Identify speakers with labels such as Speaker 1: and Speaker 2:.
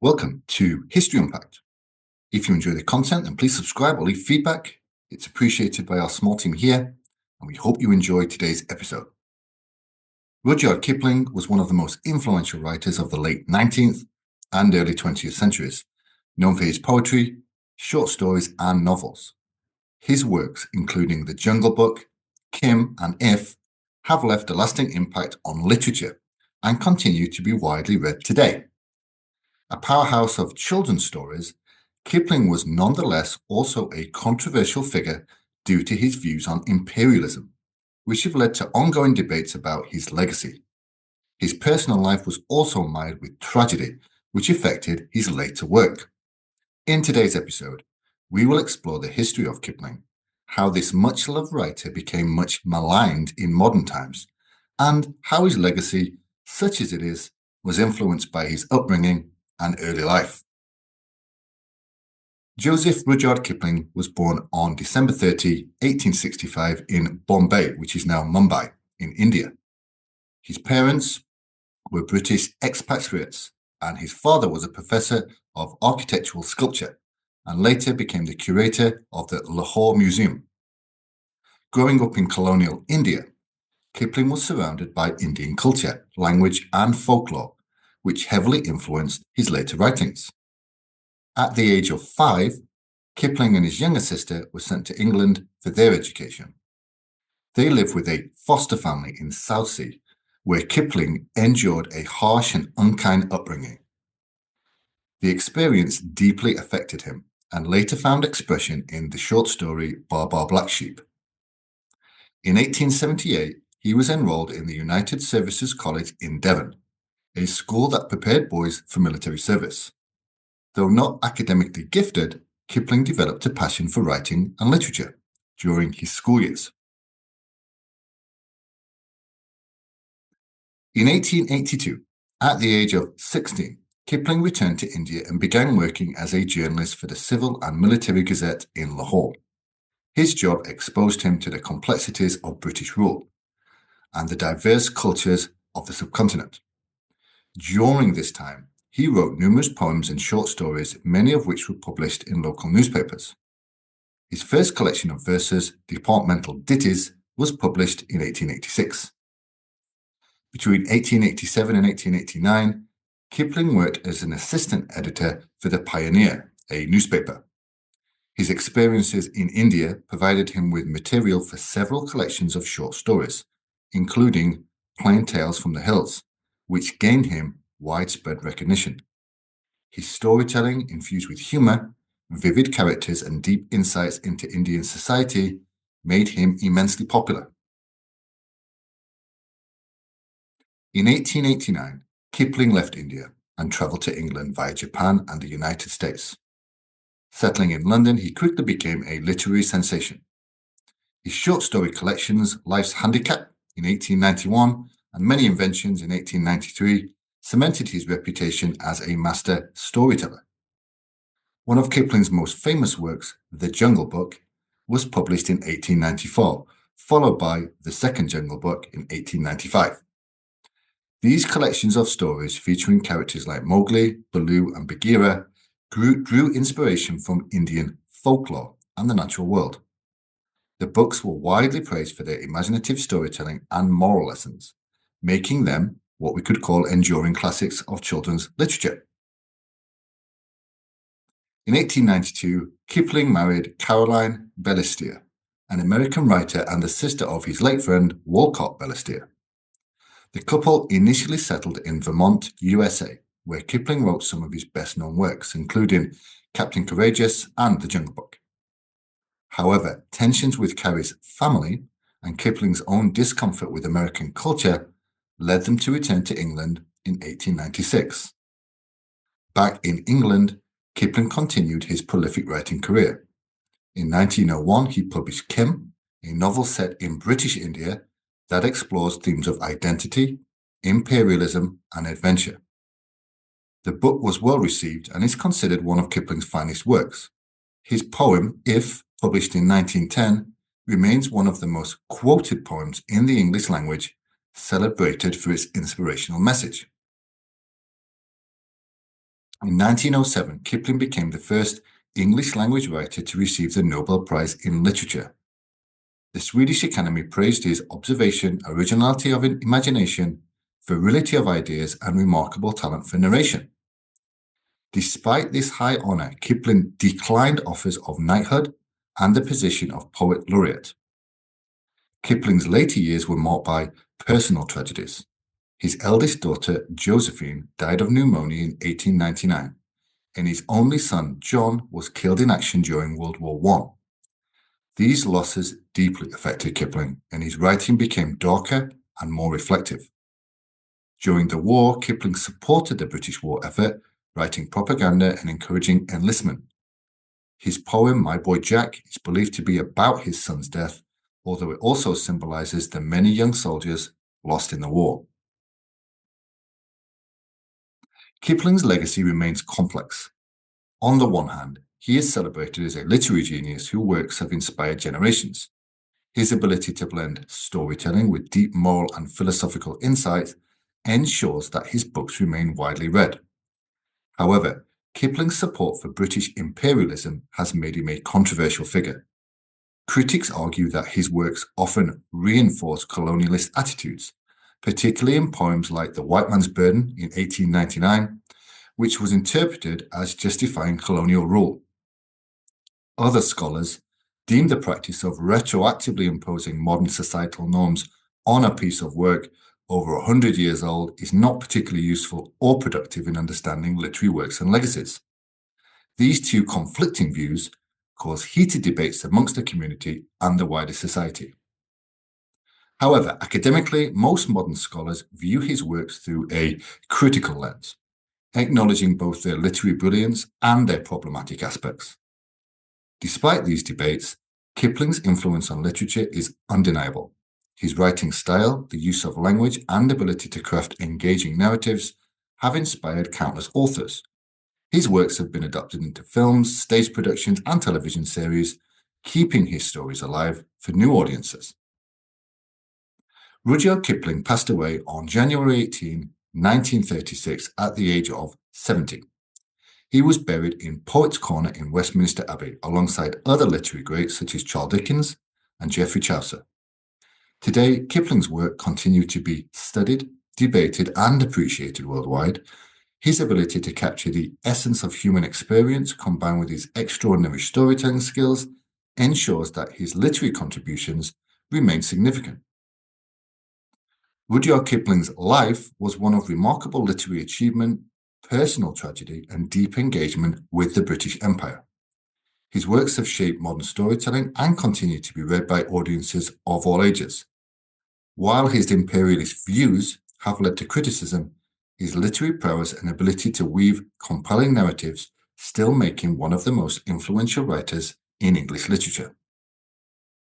Speaker 1: Welcome to History Unpacked. If you enjoy the content, then please subscribe or leave feedback. It's appreciated by our small team here, and we hope you enjoy today's episode. Rudyard Kipling was one of the most influential writers of the late 19th and early 20th centuries, known for his poetry, short stories, and novels. His works, including The Jungle Book, Kim, and If, have left a lasting impact on literature and continue to be widely read today. A powerhouse of children's stories, Kipling was nonetheless also a controversial figure due to his views on imperialism, which have led to ongoing debates about his legacy. His personal life was also mired with tragedy, which affected his later work. In today's episode, we will explore the history of Kipling, how this much-loved writer became much maligned in modern times, and how his legacy, such as it is, was influenced by his upbringing and early life. Joseph Rudyard Kipling was born on December 30, 1865 in Bombay, which is now Mumbai, in India. His parents were British expatriates, and his father was a professor of architectural sculpture and later became the curator of the Lahore Museum. Growing up in colonial India, Kipling was surrounded by Indian culture, language, and folklore, which heavily influenced his later writings. At the age of 5, Kipling and his younger sister were sent to England for their education. They lived with a foster family in Southsea, where Kipling endured a harsh and unkind upbringing. The experience deeply affected him and later found expression in the short story Bar Bar Black Sheep. In 1878, he was enrolled in the United Services College in Devon, a school that prepared boys for military service. Though not academically gifted, Kipling developed a passion for writing and literature during his school years. In 1882, at the age of 16, Kipling returned to India and began working as a journalist for the Civil and Military Gazette in Lahore. His job exposed him to the complexities of British rule and the diverse cultures of the subcontinent. During this time, he wrote numerous poems and short stories, many of which were published in local newspapers. His first collection of verses, Departmental Ditties, was published in 1886. Between 1887 and 1889, Kipling worked as an assistant editor for The Pioneer, a newspaper. His experiences in India provided him with material for several collections of short stories, including Plain Tales from the Hills, which gained him widespread recognition. His storytelling, infused with humor, vivid characters, and deep insights into Indian society, made him immensely popular. In 1889, Kipling left India and traveled to England via Japan and the United States. Settling in London, he quickly became a literary sensation. His short story collections, Life's Handicap in 1891 and Many Inventions in 1893, cemented his reputation as a master storyteller. One of Kipling's most famous works, The Jungle Book, was published in 1894, followed by The Second Jungle Book in 1895. These collections of stories featuring characters like Mowgli, Baloo, and Bagheera drew inspiration from Indian folklore and the natural world. The books were widely praised for their imaginative storytelling and moral lessons, making them what we could call enduring classics of children's literature. In 1892, Kipling married Caroline Bellistier, an American writer and the sister of his late friend Walcott Bellistier. The couple initially settled in Vermont, USA, where Kipling wrote some of his best-known works, including Captain Courageous and The Jungle Book. However, tensions with Carrie's family and Kipling's own discomfort with American culture led them to return to England in 1896. Back in England, Kipling continued his prolific writing career. In 1901, he published Kim, a novel set in British India that explores themes of identity, imperialism, and adventure. The book was well received and is considered one of Kipling's finest works. His poem, If, published in 1910, remains one of the most quoted poems in the English language, celebrated for its inspirational message. In 1907, Kipling became the first English-language writer to receive the Nobel Prize in Literature. The Swedish Academy praised his observation, originality of imagination, virility of ideas, and remarkable talent for narration. Despite this high honor, Kipling declined offers of knighthood and the position of poet laureate. Kipling's later years were marked by personal tragedies. His eldest daughter, Josephine, died of pneumonia in 1899, and his only son, John, was killed in action during World War I. These losses deeply affected Kipling, and his writing became darker and more reflective. During the war, Kipling supported the British war effort, writing propaganda and encouraging enlistment. His poem, My Boy Jack, is believed to be about his son's death, although it also symbolizes the many young soldiers lost in the war. Kipling's legacy remains complex. On the one hand, he is celebrated as a literary genius whose works have inspired generations. His ability to blend storytelling with deep moral and philosophical insight ensures that his books remain widely read. However, Kipling's support for British imperialism has made him a controversial figure. Critics argue that his works often reinforce colonialist attitudes, particularly in poems like The White Man's Burden in 1899, which was interpreted as justifying colonial rule. Other scholars deem the practice of retroactively imposing modern societal norms on a piece of work over 100 years old is not particularly useful or productive in understanding literary works and legacies. These two conflicting views cause heated debates amongst the community and the wider society. However, academically, most modern scholars view his works through a critical lens, acknowledging both their literary brilliance and their problematic aspects. Despite these debates, Kipling's influence on literature is undeniable. His writing style, the use of language, and ability to craft engaging narratives have inspired countless authors. His works have been adapted into films, stage productions, and television series, keeping his stories alive for new audiences. Rudyard Kipling passed away on January 18, 1936, at the age of 70. He was buried in Poets' Corner in Westminster Abbey alongside other literary greats such as Charles Dickens and Geoffrey Chaucer. Today, Kipling's work continues to be studied, debated, and appreciated worldwide. His ability to capture the essence of human experience combined with his extraordinary storytelling skills ensures that his literary contributions remain significant. Rudyard Kipling's life was one of remarkable literary achievement, personal tragedy, and deep engagement with the British Empire. His works have shaped modern storytelling and continue to be read by audiences of all ages. While his imperialist views have led to criticism, his literary prowess and ability to weave compelling narratives still make him one of the most influential writers in English literature.